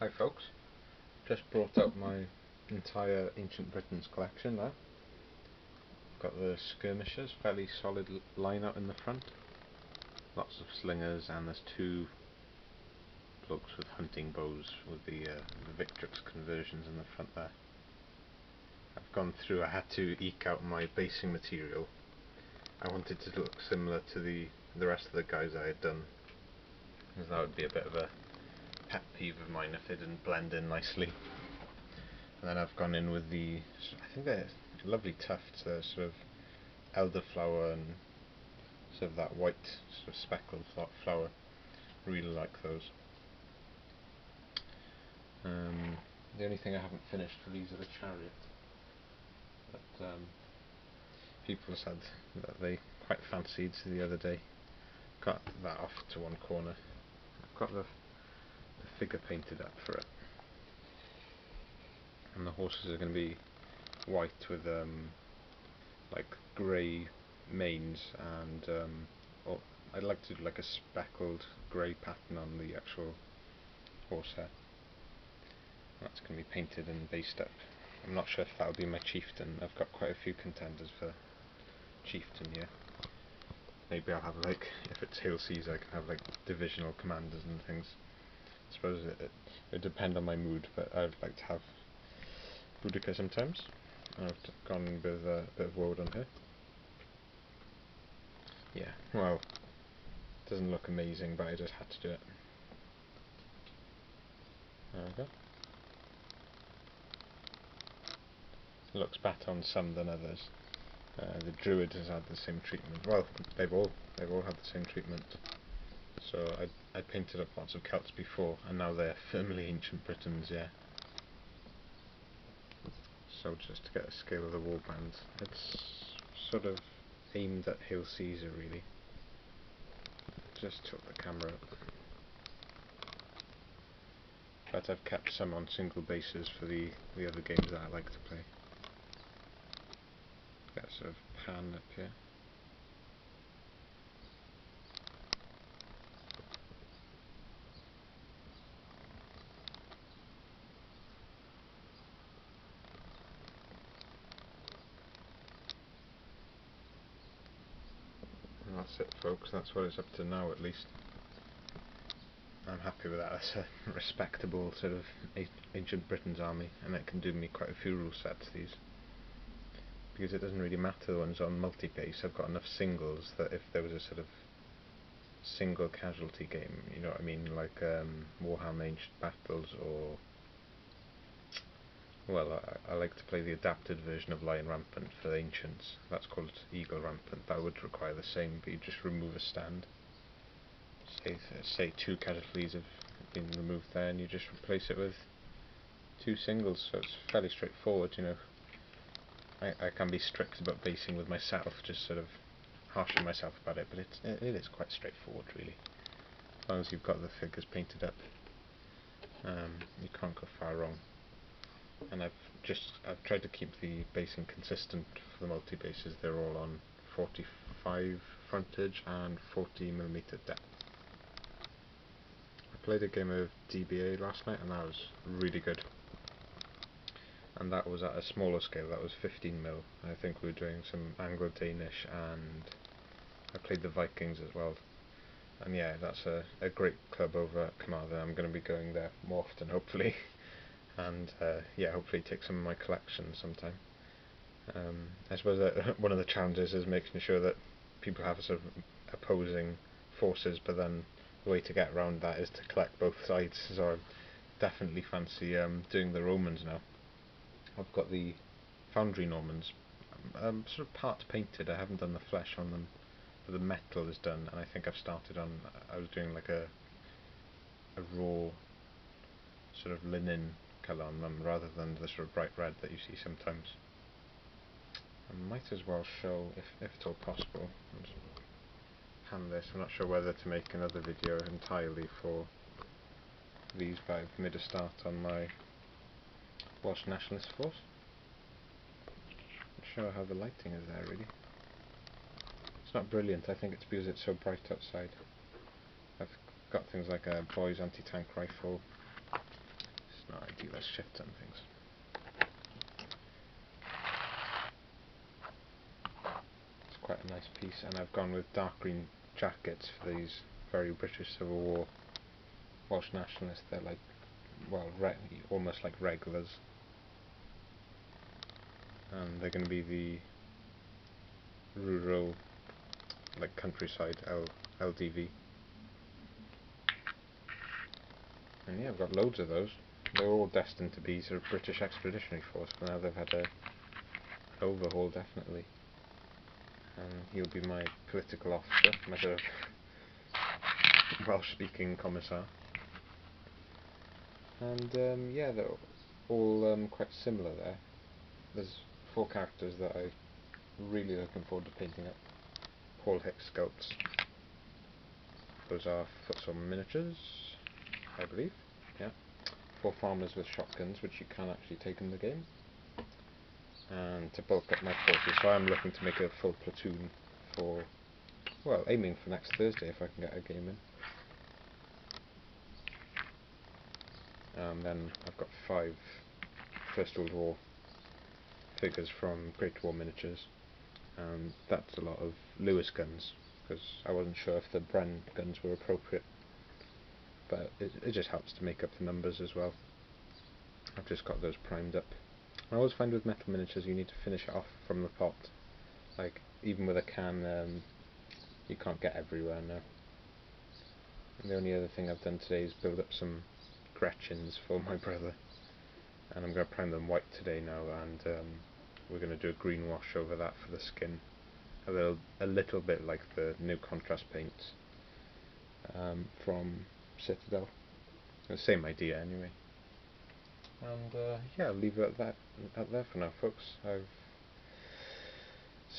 Hi folks, just brought up my entire Ancient Britons collection now. Got the skirmishers, fairly solid line out in the front. Lots of slingers, and there's two blokes with hunting bows with the Victrix conversions in the front there. I've gone through, I had to eke out my basing material. I wanted to look similar to the rest of the guys I had done, because that would be a bit of a pet peeve of mine if they didn't blend in nicely. And then I've gone in with the, I think they're lovely tufts, they're sort of elderflower and sort of that white sort of speckled flower. Really like those. The only thing I haven't finished for these are the chariot, but people said that they quite fancied the other day. Got that off to one corner. I've got the figure painted up for it, and the horses are going to be white with like grey manes, and I'd like to do like a speckled grey pattern on the actual horsehair. That's going to be painted and based up. I'm not sure if that'll be my chieftain. I've got quite a few contenders for chieftain here. Maybe I'll have, like, if it's Hail Caesar, I can have like divisional commanders and things. I suppose it would depend on my mood, but I'd like to have Boudica sometimes. I've gone with a bit of woad on here. Yeah, well, it doesn't look amazing, but I just had to do it. There we go. It looks better on some than others. The Druid has had the same treatment. Well, they've all had the same treatment. So I painted up lots of Celts before, and now they're firmly Ancient Britons, yeah. So just to get a scale of the warband, it's sort of aimed at Hail Caesar really. Just took the camera up. But I've kept some on single bases for the other games that I like to play. Got sort of pan up here. And that's it folks, that's what it's up to now at least. I'm happy with that. That's a respectable sort of Ancient Britain's army, and it can do me quite a few rule sets, these. Because it doesn't really matter the ones on multi-base, I've got enough singles that if there was a sort of single casualty game, you know what I mean, like Warhammer Ancient Battles, or well, I like to play the adapted version of Lion Rampant for the Ancients. That's called Eagle Rampant. That would require the same, but you just remove a stand. Say two casualties have been removed there, and you just replace it with two singles, so it's fairly straightforward, you know. I can be strict about basing with myself, just sort of harsh on myself about it, but it is quite straightforward really. As long as you've got the figures painted up, you can't go far wrong. And I've tried to keep the basing consistent for the multi-bases. They're all on 45 frontage and 40mm depth. I played a game of DBA last night, and that was really good. And that was at a smaller scale, that was 15mm. I think we were doing some Anglo-Danish, and I played the Vikings as well. And yeah, that's a great club over at Carmarthen. I'm going to be going there more often, hopefully. And yeah, hopefully take some of my collections sometime. I suppose that one of the challenges is making sure that people have sort of opposing forces, but then the way to get around that is to collect both sides. So I definitely fancy doing the Romans now. I've got the Foundry Normans, sort of part painted. I haven't done the flesh on them, but the metal is done, and I think I've started on. I was doing like a raw sort of linen colour on them rather than the sort of bright red that you see sometimes. I might as well show, if at all possible, I'll just pan this. I'm not sure whether to make another video entirely for these, but I've made a start on my Welsh Nationalist Force. Not sure how the lighting is there really. It's not brilliant, I think it's because it's so bright outside. I've got things like a boys anti-tank rifle, It's not ideal, let's shift some things. It's quite a nice piece, and I've gone with dark green jackets for these very British Civil War Welsh nationalists. They're like, well, almost like regulars. And they're going to be the rural, like countryside LDV. And yeah, I've got loads of those. They're all destined to be sort of British Expeditionary Force, but now they've had an overhaul, definitely. And he'll be my political officer, my sort of Welsh-speaking commissar. And yeah, they're all quite similar there. There's 4 characters that I'm really looking forward to painting up. Paul Hicks sculpts. Those are Footsore miniatures, I believe. Yeah. 4 farmers with shotguns, which you can actually take in the game. And to bulk up my forces, so I'm looking to make a full platoon for, well, aiming for next Thursday if I can get a game in. And then I've got 5 First World War figures from Great War Miniatures, and that's a lot of Lewis guns, because I wasn't sure if the Bren guns were appropriate, but it just helps to make up the numbers as well. I've just got those primed up. I always find with metal miniatures you need to finish it off from the pot. Like, even with a can, you can't get everywhere now. And the only other thing I've done today is build up some Gretchens for my brother, and I'm going to prime them white today now, and we're going to do a green wash over that for the skin, a little bit like the new contrast paints from Citadel. The same idea anyway. And yeah, I'll leave it at there for now, folks. I've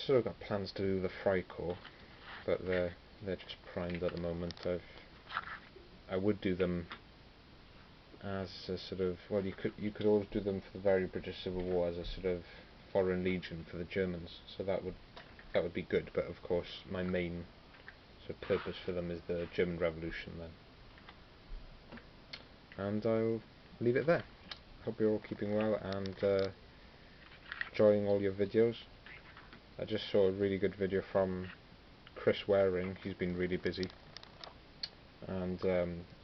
sort of got plans to do the Frycorps, but they're just primed at the moment. I would do them as a sort of, well, you could always do them for the very British Civil War as a sort of foreign legion for the Germans, so that would be good. But of course, my main sort of purpose for them is the German Revolution then. And I'll leave it there. Hope you're all keeping well and enjoying all your videos. I just saw a really good video from Chris Waring. He's been really busy, and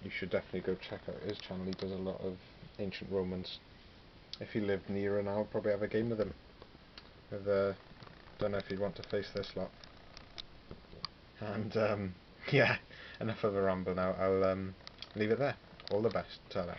you should definitely go check out his channel. He does a lot of ancient Romans. If he lived nearer now, I'd probably have a game with him. Don't know if he'd want to face this lot. And yeah, enough of a ramble now. I'll leave it there. All the best. Ta-ra.